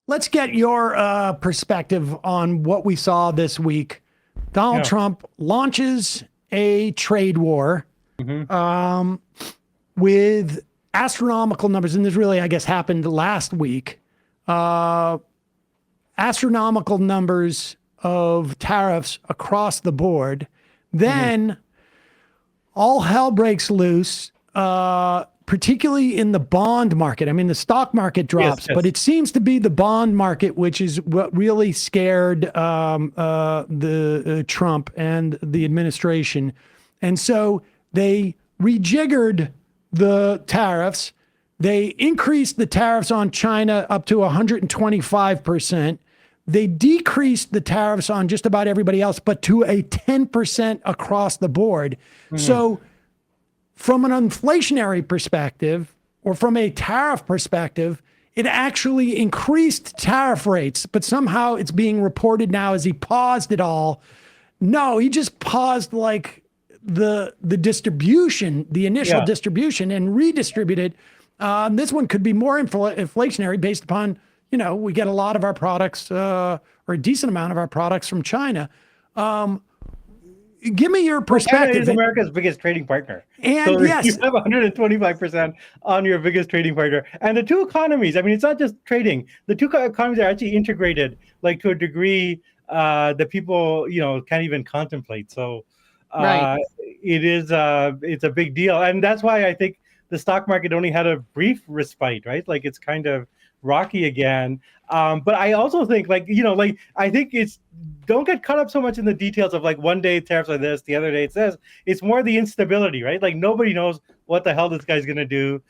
let's get your perspective on what we saw this week. Donald Trump launches a trade war with astronomical numbers, and this really, I guess, happened last week. Astronomical numbers of tariffs across the board. Then all hell breaks loose, particularly in the bond market. I mean, the stock market drops, but it seems to be the bond market, which is what really scared the Trump and the administration. And so they rejiggered the tariffs. They increased the tariffs on China up to 125%. They decreased the tariffs on just about everybody else, but to a 10% across the board. So from an inflationary perspective or from a tariff perspective, it actually increased tariff rates, but somehow it's being reported now as he paused it all. No, he just paused like the distribution, the initial distribution, and redistributed. This one could be more inflationary based upon, we get a lot of our products, or a decent amount of our products from China. Give me your perspective. China is America's biggest trading partner. And so yes, you have 125% on your biggest trading partner. And the two economies, I mean, it's not just trading. The two economies are actually integrated, like to a degree that people, can't even contemplate. So it's a big deal. And that's why I think the stock market only had a brief respite, right? Like it's kind of rocky again. But I also think I think don't get caught up so much in the details of like one day tariffs are this, the other day it says. It's more the instability, right? Like nobody knows what the hell this guy's going to do.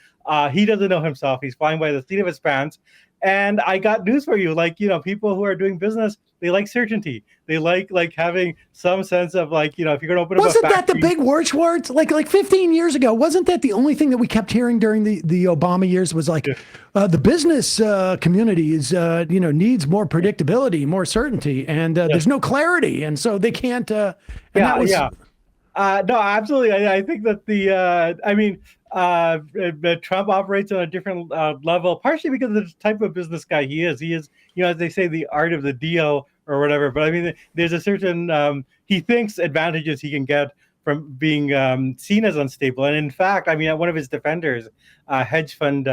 He doesn't know himself. He's flying by the seat of his pants. And I got news for you. People who are doing business, they like certainty. They like having some sense of if you're going to open up a factory. Wasn't that the big words? Like 15 years ago, wasn't that the only thing that we kept hearing during the Obama years was the business community is, needs more predictability, more certainty, and there's no clarity. And so they can't. No, absolutely. I think that Trump operates on a different level, partially because of the type of business guy he is. He is, as they say, the art of the deal or whatever. But I mean, there's a certain, he thinks advantages he can get from being seen as unstable. And in fact, I mean, one of his defenders, hedge fund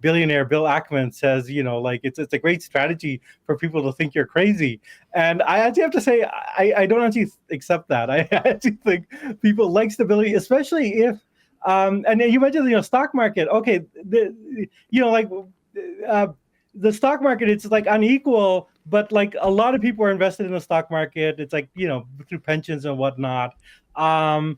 billionaire Bill Ackman says, it's a great strategy for people to think you're crazy. And I actually have to say, I don't actually accept that. I actually think people like stability, especially if, and you mentioned stock market. Okay, the stock market, it's like unequal, but like a lot of people are invested in the stock market. It's like through pensions and whatnot. But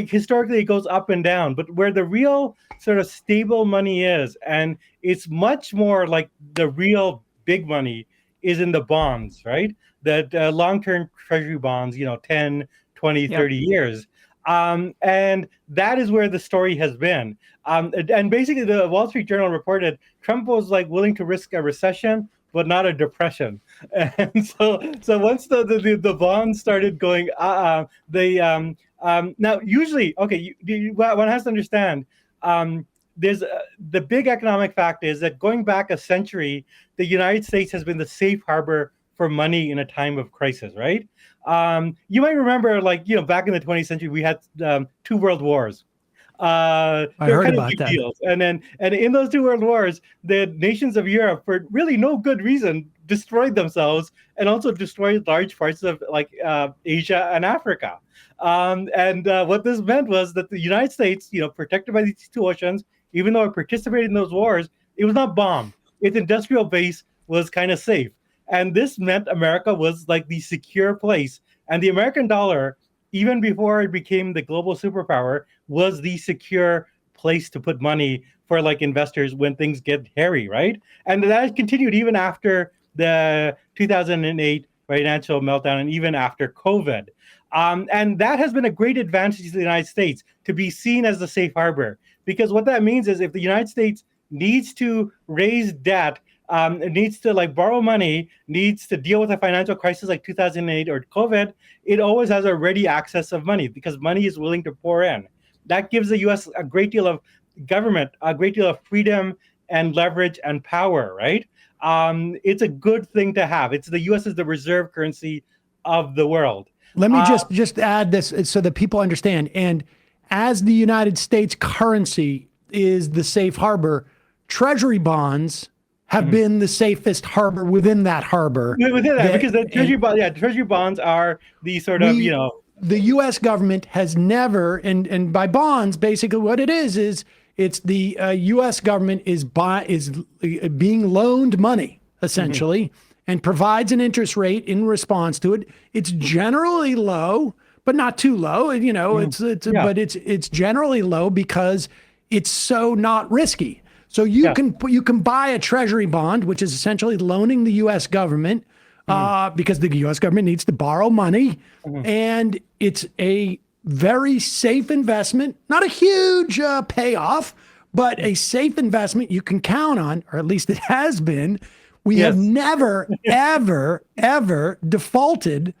historically it goes up and down. But where the real sort of stable money is, and it's much more like the real big money is in the bonds, right? That long-term treasury bonds, 10, 20, 30 years. And that is where the story has been. And basically the Wall Street Journal reported Trump was willing to risk a recession, but not a depression. And so once the bonds started going, now usually, one has to understand, there's the big economic fact is that going back a century, the United States has been the safe harbor for money in a time of crisis, right? You might remember, back in the 20th century, we had 2 world wars. I heard about that. Deals. And in those 2 world wars, the nations of Europe, for really no good reason, destroyed themselves and also destroyed large parts of Asia and Africa. And what this meant was that the United States, protected by these 2 oceans, even though it participated in those wars, it was not bombed. Its industrial base was kind of safe. And this meant America was like the secure place. And the American dollar, even before it became the global superpower, was the secure place to put money for investors when things get hairy, right? And that continued even after the 2008 financial meltdown and even after COVID. And that has been a great advantage to the United States, to be seen as the safe harbor. Because what that means is if the United States needs to raise debt, it needs to borrow money, needs to deal with a financial crisis like 2008 or COVID, it always has a ready access of money because money is willing to pour in. That gives the U.S. a great deal of government, a great deal of freedom and leverage and power, right? it's a good thing to have. The U.S. is the reserve currency of the world. Let me just add this so that people understand. And as the United States currency is the safe harbor, Treasury bonds have been the safest harbor within that harbor. Within that, because the Treasury bonds are the sort of, the U.S. government has never, and by bonds, basically what it is it's the U.S. government is being loaned money, essentially, and provides an interest rate in response to it. It's generally low, but not too low. But it's generally low because it's so not risky. So you can buy a treasury bond, which is essentially loaning the U.S. government because the U.S. government needs to borrow money, and it's a very safe investment, not a huge payoff, but a safe investment you can count on, or at least it has been. We have never, ever, ever defaulted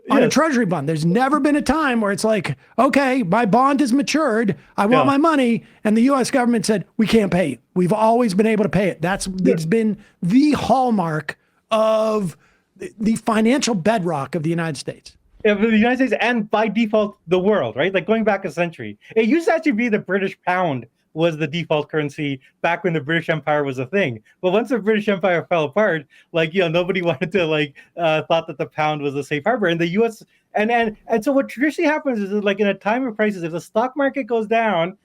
on a treasury bond. There's never been a time where it's like, okay, my bond is matured, I want my money, and the U.S. government said, we can't pay you. We've always been able to pay it. It's been the hallmark of the financial bedrock of the United States. The United States, and by default, the world, right? Like going back a century. It used to actually be the British pound was the default currency back when the British Empire was a thing. But once the British Empire fell apart, nobody wanted to thought that the pound was a safe harbor. And the U.S. and so what traditionally happens is in a time of crisis, if the stock market goes down,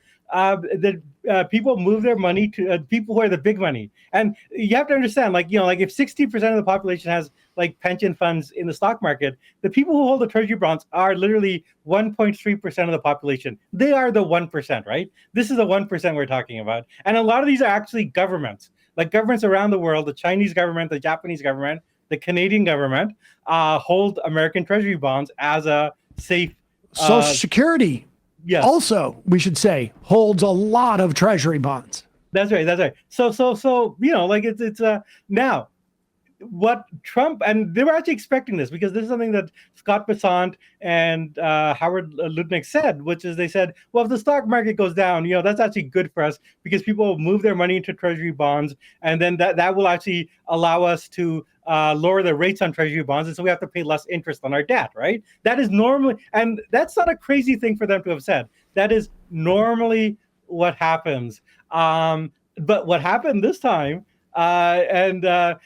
people move their money to people who are the big money. And you have to understand, if 60% of the population has pension funds in the stock market, the people who hold the treasury bonds are literally 1.3% of the population. They are the 1%, right? This is the 1% we're talking about. And a lot of these are actually governments, governments around the world. The Chinese government, the Japanese government, the Canadian government hold American treasury bonds as a safe Social Security. Yes. Also, we should say, holds a lot of treasury bonds. That's right. So it's now what Trump, and they were actually expecting this, because this is something that Scott Bessant and Howard Lutnick said, which is they said, well, if the stock market goes down, that's actually good for us because people will move their money into treasury bonds, and then that will actually allow us to lower the rates on treasury bonds, and so we have to pay less interest on our debt, right? That is normally, and that's not a crazy thing for them to have said. That is normally what happens. But what happened this time, the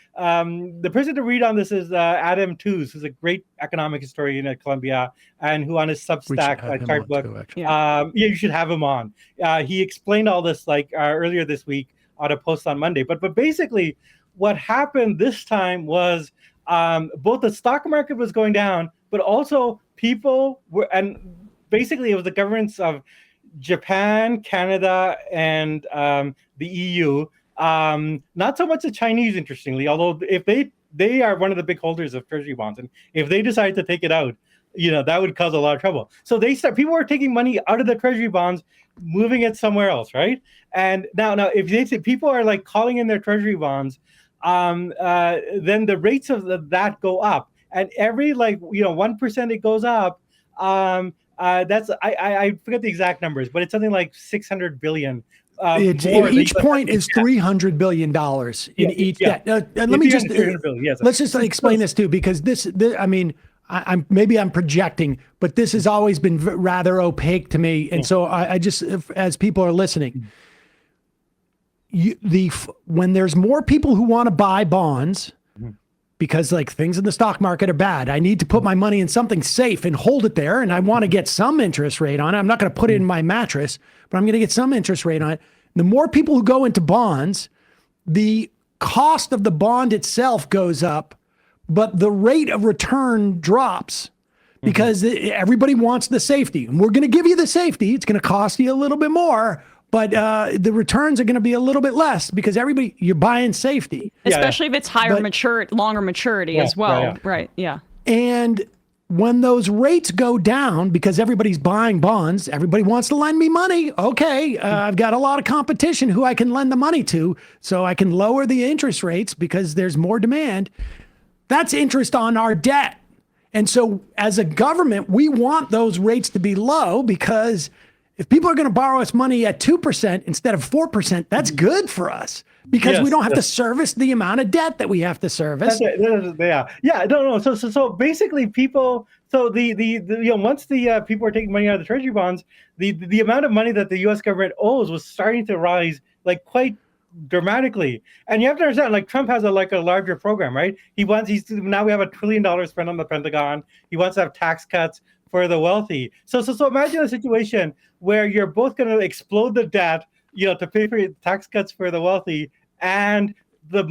person to read on this is Adam Tooze, who's a great economic historian at Columbia, and who on his Substack chart book, you should have him on. He explained all this earlier this week on a post on Monday. But basically, what happened this time was both the stock market was going down, but also people were, and basically it was the governments of Japan, Canada, and the EU. Not so much the Chinese, interestingly, although if they are one of the big holders of treasury bonds, and if they decide to take it out, that would cause a lot of trouble. So people were taking money out of the treasury bonds, moving it somewhere else, right? And now if people are calling in their treasury bonds, then the rates of that go up, and every 1% it goes up. That's I forget the exact numbers, but it's something like 600 billion. Each point is $300 billion in each debt. Let me just let's just explain this too, because this I mean, I'm projecting, but this has always been rather opaque to me, and so I just, as people are listening, when there's more people who want to buy bonds because things in the stock market are bad, I need to put my money in something safe and hold it there, and I want to get some interest rate on it. I'm not going to put it in my mattress, but I'm going to get some interest rate on it. The more people who go into bonds, the cost of the bond itself goes up, but the rate of return drops because everybody wants the safety. And we're going to give you the safety. It's going to cost you a little bit more, but the returns are going to be a little bit less because you're buying safety. Especially if it's longer maturity as well. Right. Yeah. And when those rates go down, because everybody's buying bonds, everybody wants to lend me money. Okay, I've got a lot of competition who I can lend the money to, so I can lower the interest rates because there's more demand. That's interest on our debt. And so as a government, we want those rates to be low, because if people are going to borrow us money at 2% instead of 4%, that's good for us. because we don't have to service the amount of debt that we have to service. Yeah. No. So basically, people. So the once the people are taking money out of the treasury bonds, the amount of money that the U.S. government owes was starting to rise like quite dramatically. And you have to understand, like Trump has a larger program, right? Now we have $1 trillion spent on the Pentagon. He wants to have tax cuts for the wealthy. So imagine a situation where you're both going to explode the debt, to pay for tax cuts for the wealthy, and the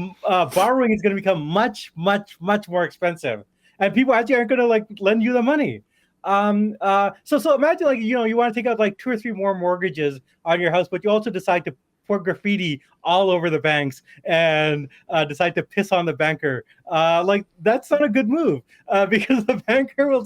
borrowing is going to become much, much, much more expensive, and people actually aren't going to lend you the money. So imagine you want to take out 2 or 3 more mortgages on your house, but you also decide to pour graffiti all over the banks and decide to piss on the banker. That's not a good move because the banker will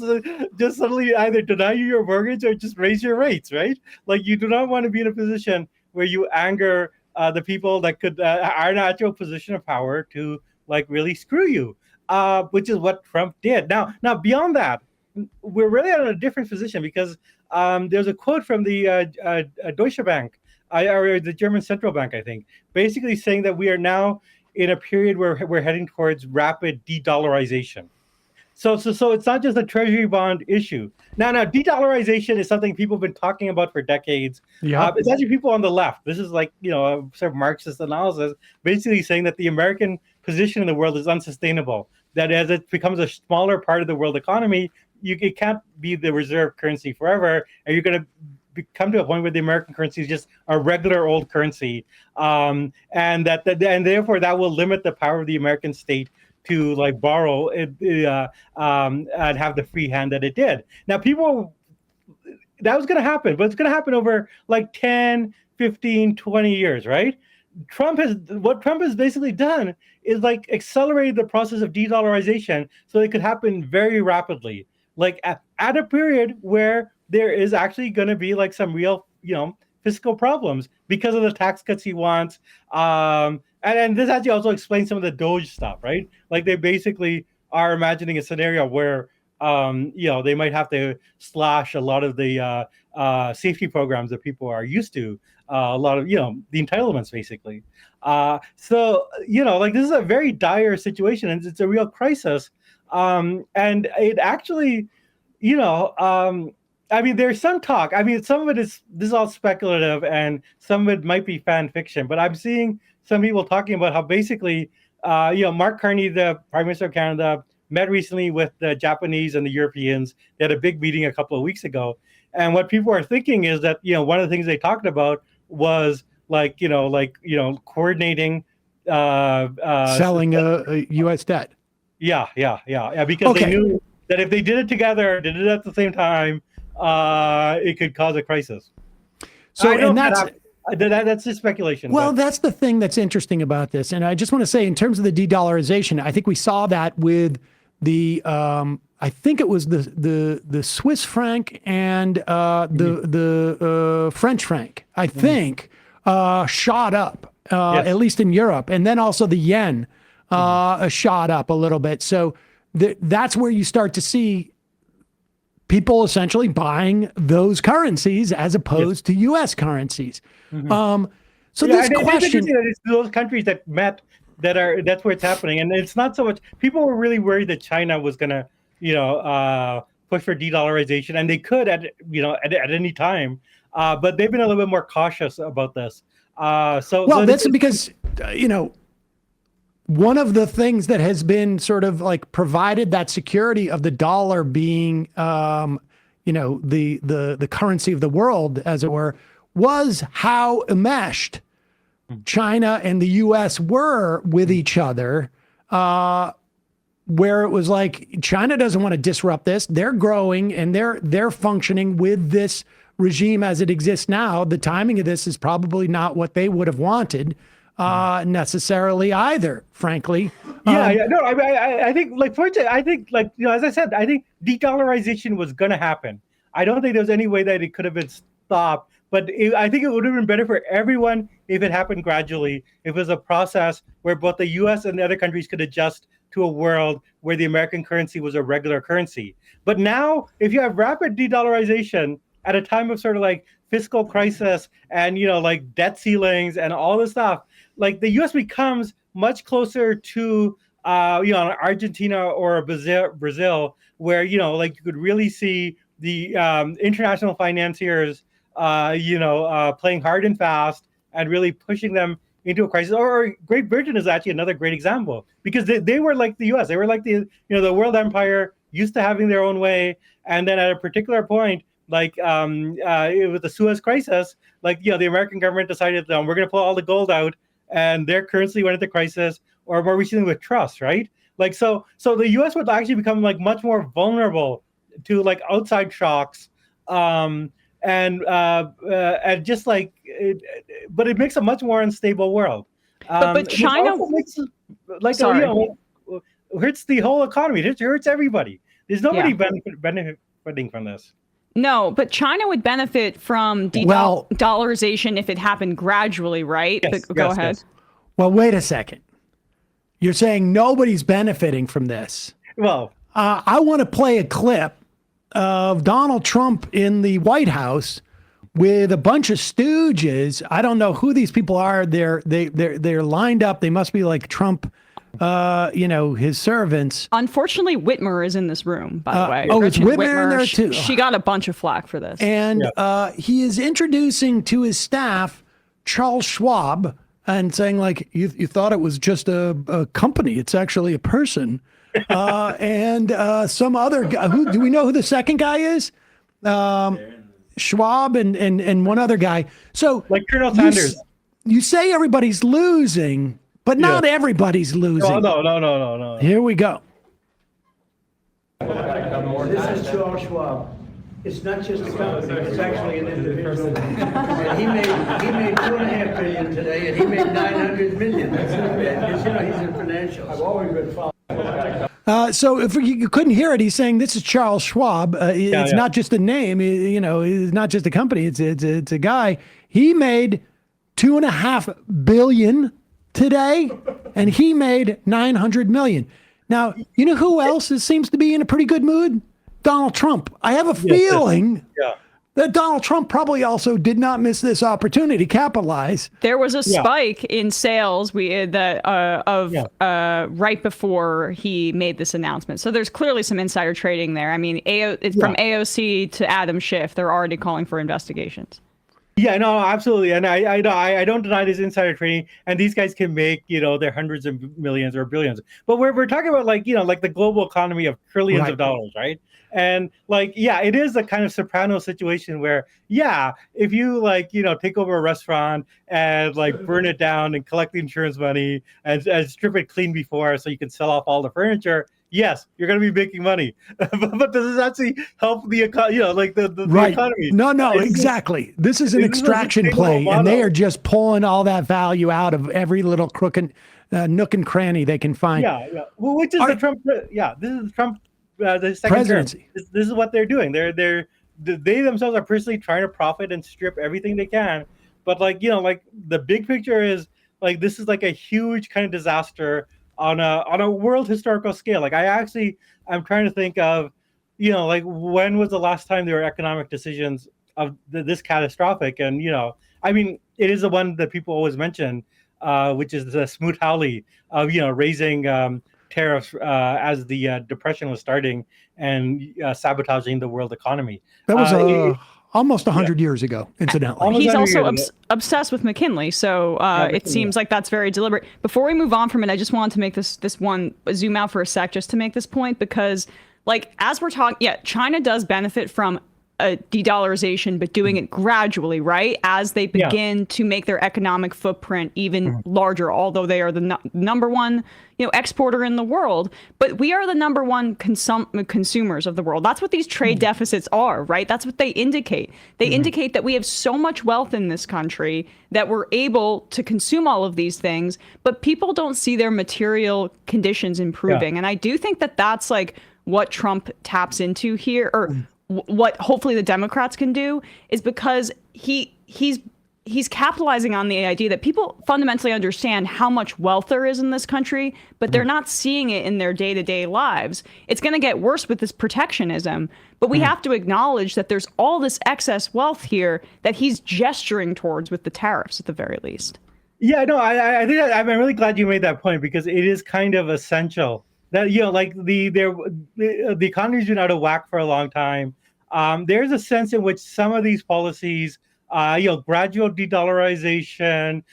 just suddenly either deny you your mortgage or just raise your rates, right? You do not want to be in a position where you anger the people that are in an actual position of power to really screw you, which is what Trump did. Now beyond that, we're really in a different position because there's a quote from the Deutsche Bank, or the German central bank, I think, basically saying that we are now in a period where we're heading towards rapid de-dollarization. So it's not just a treasury bond issue. Now, de-dollarization is something people have been talking about for decades. Yeah. It's actually people on the left. This is a sort of Marxist analysis, basically saying that the American position in the world is unsustainable. That as it becomes a smaller part of the world economy, it can't be the reserve currency forever, and you're going to come to a point where the American currency is just a regular old currency, and therefore that will limit the power of the American state to borrow and have the free hand that it did. Now, that was going to happen, but it's going to happen over 10, 15, 20 years, right? What Trump has basically done is accelerated the process of de-dollarization so it could happen very rapidly, at a period where there is actually going to be some real, fiscal problems because of the tax cuts he wants. And this actually also explains some of the Doge stuff, right? They basically are imagining a scenario where, they might have to slash a lot of the safety programs that people are used to, a lot of, the entitlements, basically. So this is a very dire situation, and it's a real crisis. And it actually, there's some talk. Some of this is all speculative, and some of it might be fan fiction. But I'm seeing some people talking about how basically, Mark Carney, the Prime Minister of Canada, met recently with the Japanese and the Europeans. They had a big meeting a couple of weeks ago, and what people are thinking is that one of the things they talked about was coordinating selling a U.S. debt. Yeah. Because they knew that if they did it together, did it at the same time, it could cause a crisis. So, and that's just speculation. Well, that's the thing that's interesting about this. And I just want to say, in terms of the de-dollarization, I think we saw that with the, I think it was the Swiss franc and the French franc, I think, shot up, at least in Europe. And then also the yen shot up a little bit. So that's where you start to see people essentially buying those currencies as opposed to U.S. currencies. So this question, it's those countries that met that's where it's happening, and it's not so much. People were really worried that China was going to, push for de-dollarization, and they could at any time, but they've been a little bit more cautious about this. That's because one of the things that has been sort of provided that security of the dollar being, the currency of the world, as it were, was how enmeshed China and the U.S. were with each other, where it was China doesn't want to disrupt this. They're growing and they're functioning with this regime as it exists now. The timing of this is probably not what they would have wanted necessarily either, frankly. No, I think as I said, I think de-dollarization was going to happen. I don't think there was any way that it could have been stopped. But I think it would have been better for everyone if it happened gradually, if it was a process where both the U.S. and the other countries could adjust to a world where the American currency was a regular currency. But now, if you have rapid de-dollarization at a time of sort of fiscal crisis and, debt ceilings and all this stuff, like the U.S. becomes much closer to Argentina or Brazil, where like you could really see the international financiers playing hard and fast and really pushing them into a crisis. Or Great Britain is actually another great example, because they were like the U.S. They were like the world empire, used to having their own way, and then at a particular point, like with the Suez Crisis, like the American government decided we're going to pull all the gold out, and their currency went into crisis. Or more recently with trust, right? Like so the U.S. would actually become like much more vulnerable to like outside shocks, and just like, but it makes a much more unstable world. But China makes, like hurts the whole economy. It hurts everybody. There's nobody benefiting from this. No, but China would benefit from de-dollarization if it happened gradually, right? Yes, Go ahead. Yes. Well, wait a second. You're saying nobody's benefiting from this. Well, I want to play a clip of Donald Trump in the White House with a bunch of stooges. I don't know who these people are. They're lined up. They must be like Trump, his servants. Unfortunately, Whitmer is in this room, by the way. Oh, it's Whitmer in there too. She got a bunch of flack for this. And he is introducing to his staff Charles Schwab, and saying like, you thought it was just a company. It's actually a person. And some other guy. Do we know who the second guy is? Schwab and one other guy. So like Colonel Sanders. You say everybody's losing, but not everybody's losing. No. Here we go. This is Charles Schwab. It's not just a company, it's actually an individual. And he made $2.5 billion today, and he made $900 million. That's not bad. He's in financials. I've always been following. So if you couldn't hear it, he's saying this is Charles Schwab. It's not just a name, it's not just a company. It's a guy. He made $2.5 billion today, and he made $900 million. Now, you know who else seems to be in a pretty good mood? Donald Trump. I have a feeling that Donald Trump probably also did not miss this opportunity to capitalize. There was a spike in sales right before he made this announcement. So there's clearly some insider trading there. I mean, from AOC to Adam Schiff, they're already calling for investigations. Yeah, no, absolutely, and I don't deny this insider trading, and these guys can make their hundreds of millions or billions, but we're talking about like the global economy of trillions of dollars, right? And like, it is a kind of Soprano situation where, if you take over a restaurant and like burn it down and collect the insurance money and strip it clean before so you can sell off all the furniture, yes, you're going to be making money. But does this actually help the economy? The economy? No, exactly. This is an extraction play, and they are just pulling all that value out of every little crooked nook and cranny they can find. Yeah. Well, which is the Trump? Yeah, this is Trump. The second presidency. This is what they're doing. They themselves are personally trying to profit and strip everything they can. But the big picture is this is like a huge kind of disaster on a world historical scale. I'm trying to think of, when was the last time there were economic decisions of this catastrophic? And I mean, it is the one that people always mention, which is the Smoot-Hawley of raising tariffs as the depression was starting and sabotaging the world economy. That was almost 100 years ago, incidentally. He's also obsessed with McKinley, so it seems like that's very deliberate. Before we move on from it, I just wanted to make this one zoom out for a sec just to make this point, because as we're talking, China does benefit from a de-dollarization, but doing it gradually, right? As they begin to make their economic footprint even larger, although they are the number one, exporter in the world. But we are the number one consumers of the world. That's what these trade deficits are, right? That's what they indicate. They indicate that we have so much wealth in this country that we're able to consume all of these things, but people don't see their material conditions improving. And I do think that that's what Trump taps into here, or what hopefully the Democrats can do, is because he's capitalizing on the idea that people fundamentally understand how much wealth there is in this country, but they're not seeing it in their day-to-day lives. It's going to get worse with this protectionism, but we have to acknowledge that there's all this excess wealth here that he's gesturing towards with the tariffs at the very least. Yeah, no, I think I'm really glad you made that point because it is kind of essential that like the economy's been out of whack for a long time. There's a sense in which some of these policies, gradual de-dollarization,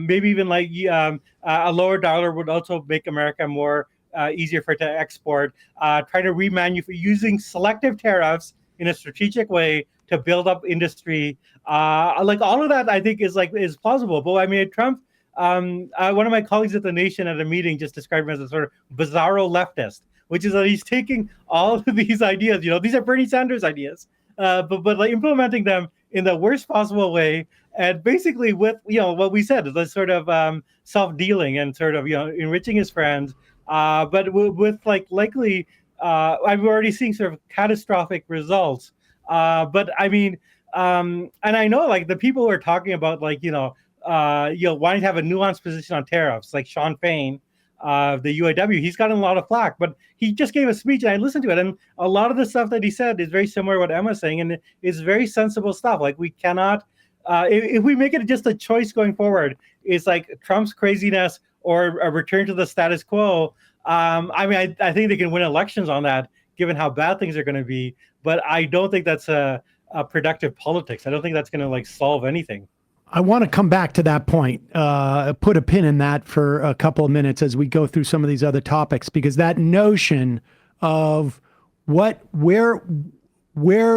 maybe even like a lower dollar would also make America more easier for it to export. Trying to using selective tariffs in a strategic way to build up industry. Like all of that, I think is plausible. But I mean, Trump. One of my colleagues at the Nation at a meeting just described him as a sort of bizarro leftist, which is that he's taking all of these ideas. These are Bernie Sanders ideas, but like implementing them in the worst possible way, and basically with what we said, the sort of self-dealing and sort of enriching his friends, but with like likely, I'm already seeing sort of catastrophic results. But I mean, and I know like the people who are talking about like wanting to have a nuanced position on tariffs, like Sean Fain, the UAW, he's gotten a lot of flack, but he just gave a speech and I listened to it, and a lot of the stuff that he said is very similar to what Emma's saying, and it's very sensible stuff. Like we cannot, if we make it just a choice going forward, it's like Trump's craziness or a return to the status quo. I mean, I think they can win elections on that, given how bad things are going to be. But I don't think that's a productive politics. I don't think that's going to like solve anything. I want to come back to that point, put a pin in that for a couple of minutes as we go through some of these other topics, because that notion of where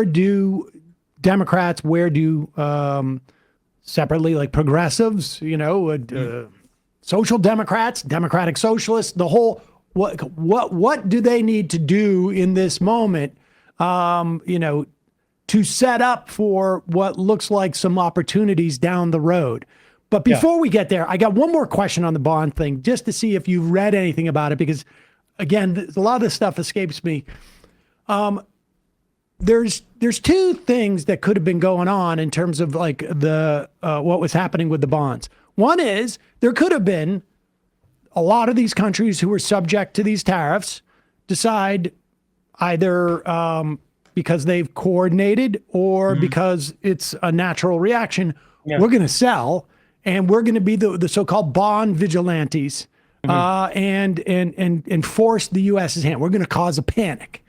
do Democrats, where do separately like progressives, social democrats, democratic socialists, the whole, what do they need to do in this moment, to set up for what looks like some opportunities down the road. But before we get there, I got one more question on the bond thing, just to see if you've read anything about it, because again, a lot of this stuff escapes me. There's two things that could have been going on in terms of like the what was happening with the bonds. One is there could have been a lot of these countries who were subject to these tariffs decide either because they've coordinated or because it's a natural reaction, we're going to sell and we're going to be the so-called bond vigilantes and force the U.S.'s hand. We're going to cause a panic.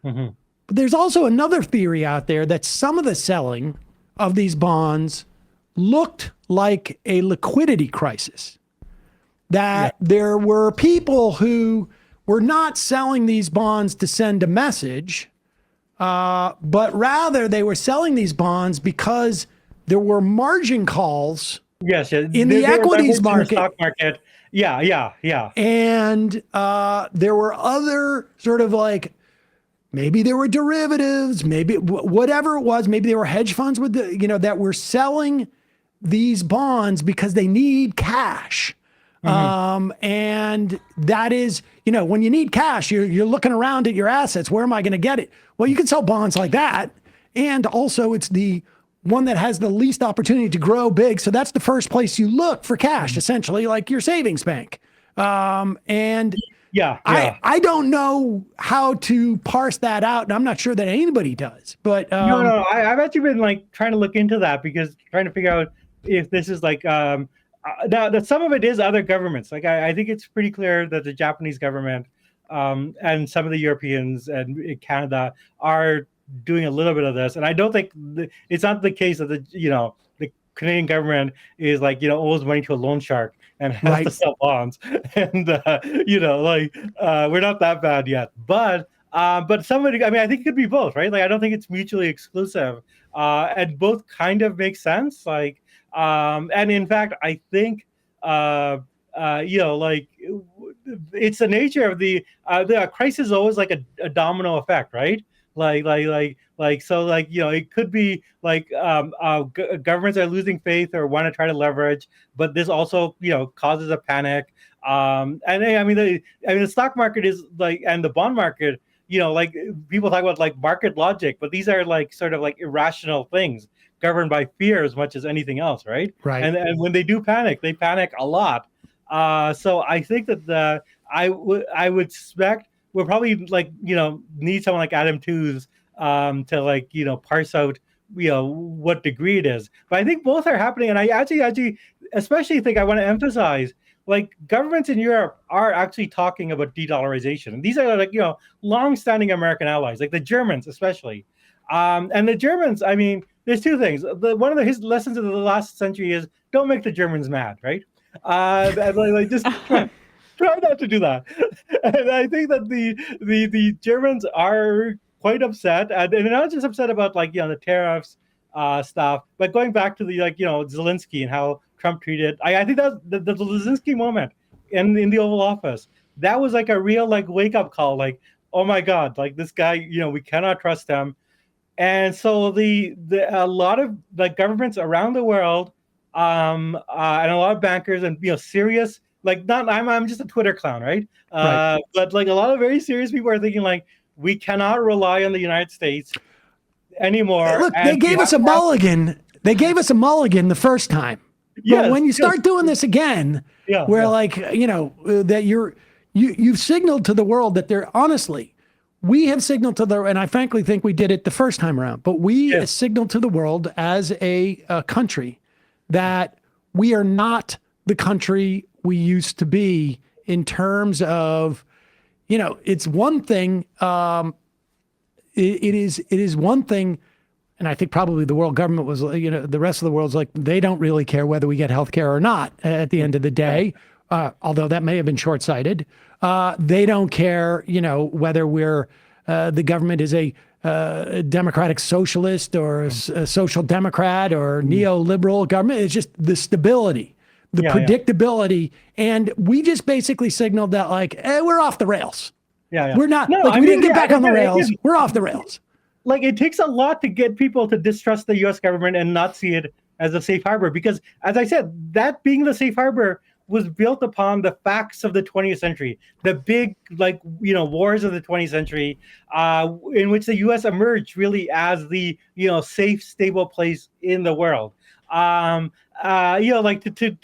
But there's also another theory out there that some of the selling of these bonds looked like a liquidity crisis, that there were people who were not selling these bonds to send a message, but rather they were selling these bonds because there were margin calls in the equities market. Stock market. Yeah. And there were other sort of like, maybe there were derivatives, maybe whatever it was, maybe there were hedge funds with that were selling these bonds because they need cash. And that is, when you need cash, you're looking around at your assets. Where am I going to get it? Well, you can sell bonds like that. And also it's the one that has the least opportunity to grow big. So that's the first place you look for cash, essentially like your savings bank. I don't know how to parse that out. And I'm not sure that anybody does, but no, I've actually been like trying to look into that, because trying to figure out if this is like, that some of it is other governments. Like I think it's pretty clear that the Japanese government and some of the Europeans and Canada are doing a little bit of this. And I don't think it's not the case that the Canadian government is like owes money to a loan shark and has to sell bonds. And we're not that bad yet. But somebody, I mean, I think it could be both, right? Like I don't think it's mutually exclusive, and both kind of make sense. Like. And in fact, I think, it's the nature of the crisis is always like a domino effect, right? It could be like governments are losing faith or want to try to leverage, but this also, causes a panic. And the stock market is like, and the bond market, like people talk about like market logic, but these are like sort of like irrational things governed by fear as much as anything else, right? Right. And when they do panic, they panic a lot. So I think that I would suspect we'll probably like need someone like Adam Tooze to like parse out what degree it is. But I think both are happening, and I actually especially think I want to emphasize, like, governments in Europe are actually talking about de-dollarization. And these are, like, long-standing American allies, like the Germans especially. And the Germans, I mean, there's two things. One of his lessons of the last century is don't make the Germans mad, right? And just try not to do that. And I think that the Germans are quite upset, and they're not just upset about, like, the tariffs stuff, but going back to the, like, Zelensky and how Trump treated. I think that the Zelensky moment in the Oval Office, that was like a real, like, wake up call. Like, oh my God, like, this guy, we cannot trust him. And so a lot of, like, governments around the world, and a lot of bankers and serious, like, not I'm just a Twitter clown, right? Right. But, like, a lot of very serious people are thinking, like, we cannot rely on the United States anymore. Look, they gave us a mulligan. They gave us a mulligan the first time. But when you start doing this again, like, that you've signaled to the world that honestly, we have signaled to and I frankly think we did it the first time around, but we signaled to the world as a country that we are not the country we used to be in terms of, it's one thing. It is one thing. And I think probably the world government was, the rest of the world's like, they don't really care whether we get health care or not at the end of the day, although that may have been short-sighted. They don't care, whether the government is a democratic socialist or a social democrat or neoliberal government. It's just the stability, the predictability. And we just basically signaled that, like, we're off the rails. We're not, we didn't get back on the rails. We're off the rails. Like, it takes a lot to get people to distrust the U.S. government and not see it as a safe harbor. Because, as I said, that being the safe harbor was built upon the facts of the 20th century, the big, like, wars of the 20th century, in which the U.S. emerged really as the, safe, stable place in the world. Like, to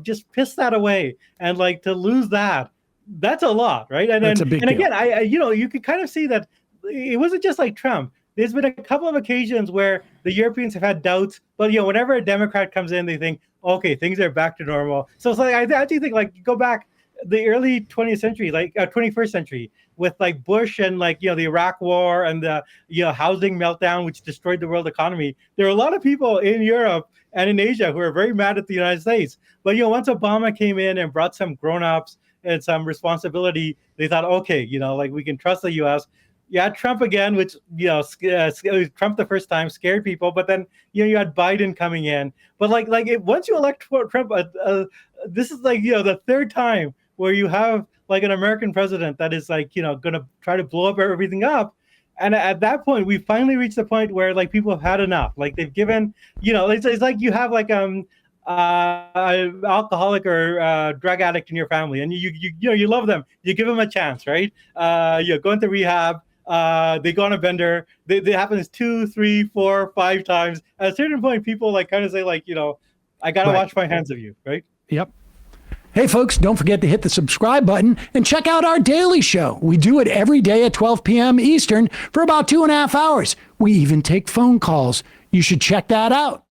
just piss that away and, like, to lose that, that's a lot, right? And that's a big deal. Again, you could kind of see that. It wasn't just like Trump. There's been a couple of occasions where the Europeans have had doubts, but whenever a Democrat comes in, they think, okay, things are back to normal. So it's like, I actually think, like, go back the early 20th century, like 21st century, with, like, Bush and, like, the Iraq War and the housing meltdown, which destroyed the world economy. There are a lot of people in Europe and in Asia who are very mad at the United States. But once Obama came in and brought some grown-ups and some responsibility, they thought, okay, like, we can trust the U.S. Trump again, which, Trump the first time scared people, but then, you had Biden coming in. But once you elect Trump, this is, like, the third time where you have, like, an American president that is, like, going to try to blow up everything up. And at that point, we finally reached the point where, like, people have had enough. Like, they've given, it's like you have, like, alcoholic or drug addict in your family, and you love them. You give them a chance, right? Go into rehab. They go on a bender. They happens 2, 3, 4, 5 times. At a certain point, people, like, kind of say, like, I gotta wash my hands of you, right? Yep. Hey, folks, don't forget to hit the subscribe button and check out our daily show. We do it every day at 12 p.m. Eastern for about 2.5 hours. We even take phone calls. You should check that out.